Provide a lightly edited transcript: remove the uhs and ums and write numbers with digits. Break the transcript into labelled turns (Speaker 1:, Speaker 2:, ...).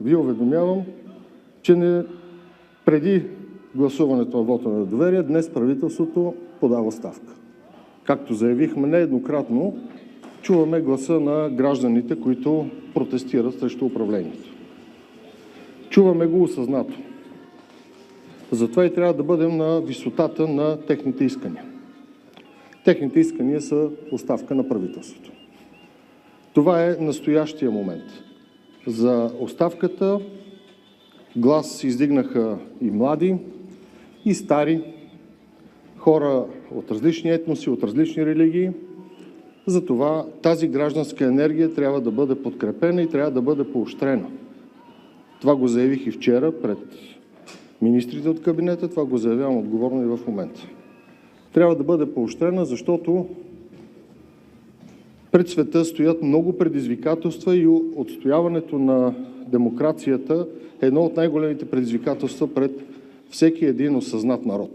Speaker 1: Ви уведомявам, че преди гласуването на вота на недоверие, днес правителството подава оставка. Както заявихме нееднократно, чуваме гласа на гражданите, които протестират срещу управлението. Чуваме го осъзнато. Затова и трябва да бъдем на висотата на техните искания. Техните искания са оставка на правителството. Това е настоящия момент. За оставката глас издигнаха и млади, и стари, хора от различни етноси, от различни религии. Затова тази гражданска енергия трябва да бъде подкрепена и трябва да бъде поощрена. Това го заявих и вчера пред министрите от кабинета, това го заявявам отговорно и в момента. Трябва да бъде поощрена, защото пред света стоят много предизвикателства и отстояването на демокрацията е едно от най-големите предизвикателства пред всеки един осъзнат народ.